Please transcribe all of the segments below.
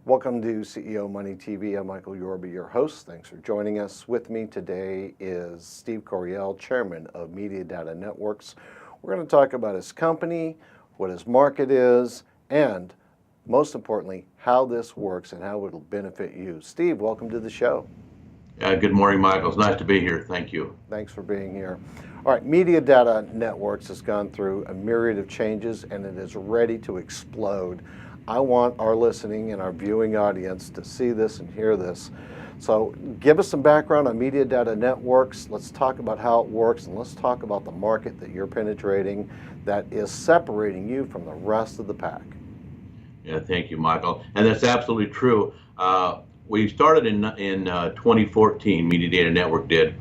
Welcome to CEO Money TV. I'm Michael Yorba, your host. Thanks for joining us. With me today is Steve Coryell, Chairman of Media Data Networks. We're going to talk about his company, what his market is, and most importantly, how this works and how it'll benefit you. Steve, welcome to the show. Good morning, Michael. It's nice to be here. Thank you. Thanks for being here. All right, Media Data Networks has gone through a myriad of changes and it is ready to explode. I want our listening and our viewing audience to see this and hear this. So give us some background on Media Data Networks. Let's talk about how it works, and let's talk about the market that you're penetrating that is separating you from the rest of the pack. Yeah, thank you, Michael. And that's absolutely true. We started in 2014, Media Data Network did,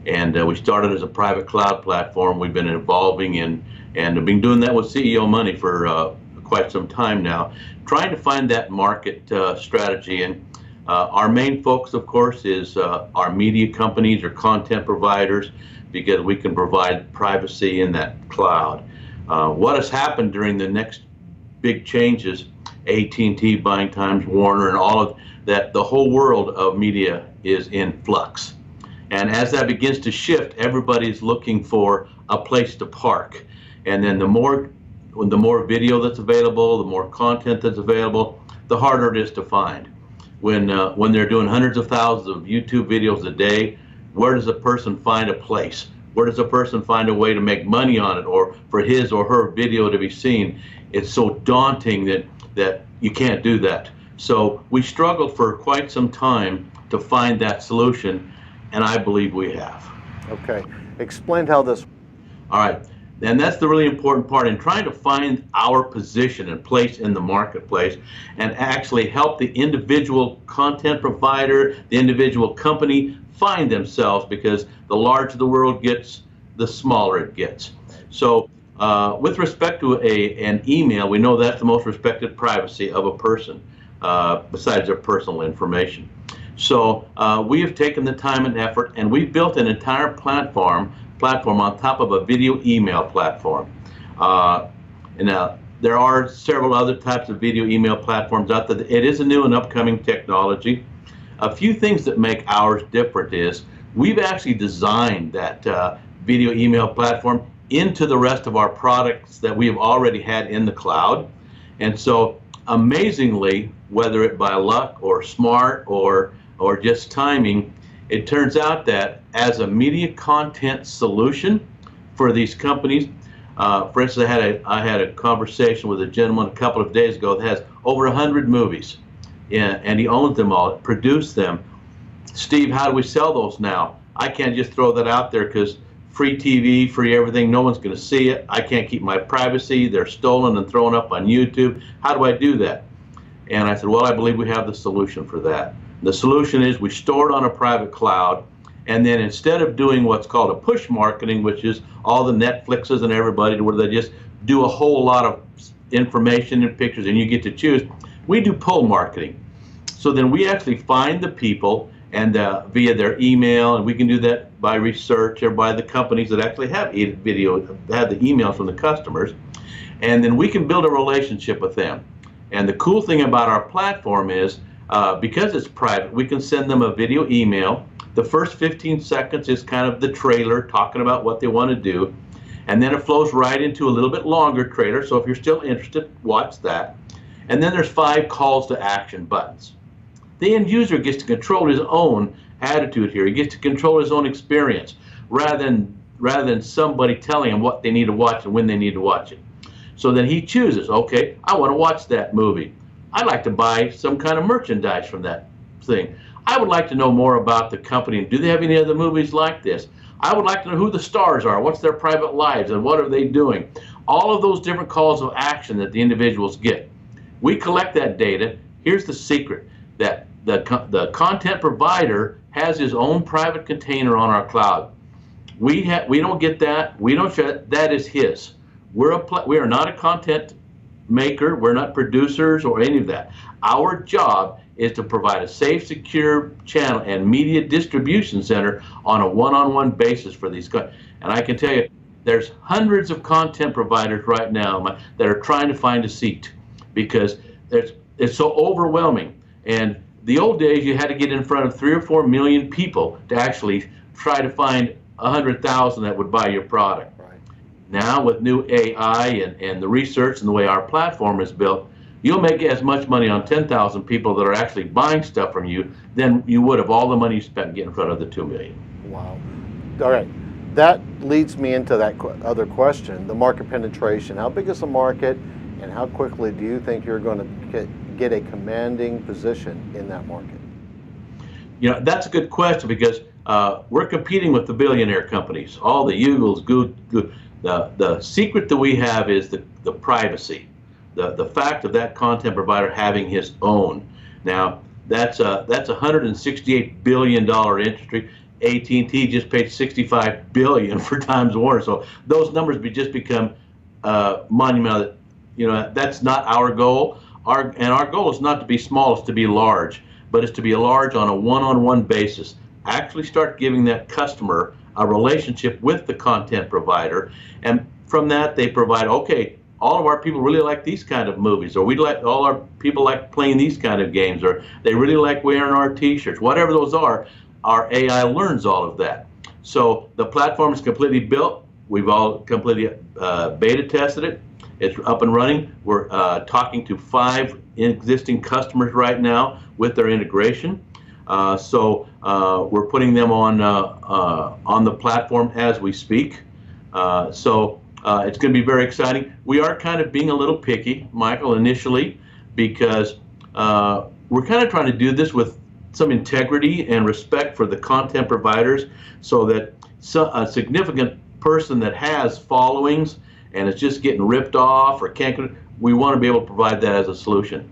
and we started as a private cloud platform. We've been evolving and have been doing that with CEO Money for quite some time now, trying to find that market strategy. And our main focus, of course, is our media companies or content providers, because we can provide privacy in that cloud. What has happened during the next big changes, AT&T buying Times Warner and all of that, the whole world of media is in flux. And as that begins to shift, everybody's looking for a place to park. And then the more video that's available, the more content that's available, the harder it is to find. When they're doing hundreds of thousands of YouTube videos a day, where does a person find a place? Where does a person find a way to make money on it, or for his or her video to be seen? It's so daunting that you can't do that. So we struggled for quite some time to find that solution, and I believe we have. Okay, explain how this. All right. And that's the really important part in trying to find our position and place in the marketplace and actually help the individual content provider, the individual company find themselves, because the larger the world gets, the smaller it gets. So with respect to an email, we know that's the most respected privacy of a person besides their personal information. So we have taken the time and effort, and we've built an entire platform on top of a video email platform. And there are several other types of video email platforms out there. It is a new and upcoming technology. A few things that make ours different is we've actually designed that video email platform into the rest of our products that we have already had in the cloud. And so amazingly, whether it by luck or smart or just timing, it turns out that as a media content solution for these companies, for instance, I had a conversation with a gentleman a couple of days ago that has over 100 movies, and he owns them all, produced them. Steve, how do we sell those now? I can't just throw that out there because free TV, free everything, no one's going to see it. I can't keep my privacy. They're stolen and thrown up on YouTube. How do I do that? And I said, well, I believe we have the solution for that. The solution is we store it on a private cloud, and then instead of doing what's called a push marketing, which is all the Netflixes and everybody where they just do a whole lot of information and pictures and you get to choose, we do pull marketing. So then we actually find the people and via their email, and we can do that by research or by the companies that actually have video, have the emails from the customers, and then we can build a relationship with them. And the cool thing about our platform is because it's private, we can send them a video email. The first 15 seconds is kind of the trailer talking about what they want to do, and then it flows right into a little bit longer trailer, so if you're still interested, watch that. And then there's 5 calls to action buttons. The end user gets to control his own attitude here. He gets to control his own experience rather than somebody telling him what they need to watch and when they need to watch it. So then he chooses, okay, I want to watch that movie. I'd like to buy some kind of merchandise from that thing. I would like to know more about the company. Do they have any other movies like this? I would like to know who the stars are, what's their private lives, and what are they doing? All of those different calls of action that the individuals get. We collect that data. Here's the secret, that the content provider has his own private container on our cloud. We don't get that. We don't share that. That is his. We are not a content maker, we're not producers or any of that. Our job is to provide a safe, secure channel and media distribution center on a one-on-one basis for these. And I can tell you, there's hundreds of content providers right now that are trying to find a seat because it's so overwhelming. And the old days, you had to get in front of 3 or 4 million people to actually try to find 100,000 that would buy your product. Right. Now, with new AI and the research and the way our platform is built, you'll make as much money on 10,000 people that are actually buying stuff from you than you would of all the money you spent getting in front of the 2 million. Wow. All right. That leads me into that other question, the market penetration. How big is the market, and how quickly do you think you're going to get a commanding position in that market? You know, that's a good question, because we're competing with the billionaire companies, all the Googles. The secret that we have is the privacy, the fact of that content provider having his own. Now, that's a $168 billion industry. AT&T just paid $65 billion for Times Warner, so those numbers just become monumental. You know, that's not our goal. Our goal is not to be small; it's to be large. But it's to be large on a one-on-one basis. Actually, start giving that customer a relationship with the content provider, and from that they provide. Okay, all of our people really like these kind of movies, or all our people like playing these kind of games, or they really like wearing our T-shirts. Whatever those are. Our AI learns all of that. So the platform is completely built. We've all completely beta tested it. It's up and running. We're talking to 5 existing customers right now with their integration. So we're putting them on the platform as we speak. So it's going to be very exciting. We are kind of being a little picky, Michael, initially, because we're kind of trying to do this with some integrity and respect for the content providers, so that a significant person that has followings and is just getting ripped off or can't, we want to be able to provide that as a solution.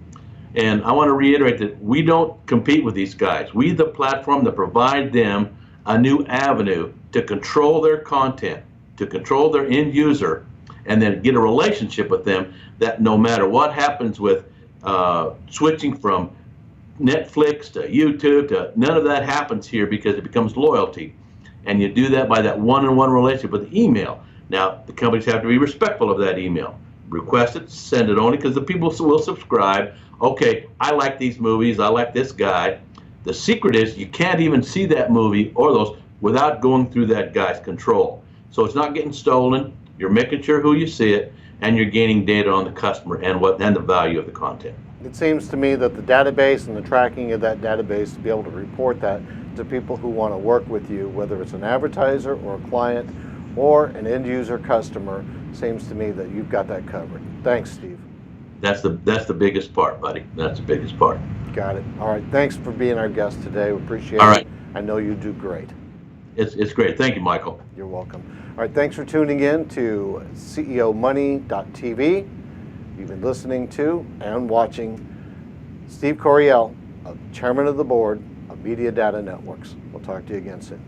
And I want to reiterate that we don't compete with these guys. We, the platform that provide them a new avenue to control their content, to control their end user, and then get a relationship with them that no matter what happens with switching from Netflix to YouTube to none of that happens here, because it becomes loyalty, and you do that by that one-on-one relationship with the email. Now the companies have to be respectful of that email. Request it, send it only, because the people will subscribe. Okay, I like these movies, I like this guy. The secret is you can't even see that movie or those without going through that guy's control. So it's not getting stolen. You're making sure who you see it, and you're gaining data on the customer and the value of the content. It seems to me that the database and the tracking of that database, to be able to report that to people who want to work with you, whether it's an advertiser or a client or an end user customer, seems to me that you've got that covered. Thanks, Steve. That's the biggest part, buddy. That's the biggest part. Got it. All right. Thanks for being our guest today. We appreciate All it. right. I know you do great. It's great. Thank you, Michael. You're welcome. All right. Thanks for tuning in to CEOmoney.tv. You've been listening to and watching Steve Coryell, Chairman of the Board of Media Data Networks. We'll talk to you again soon.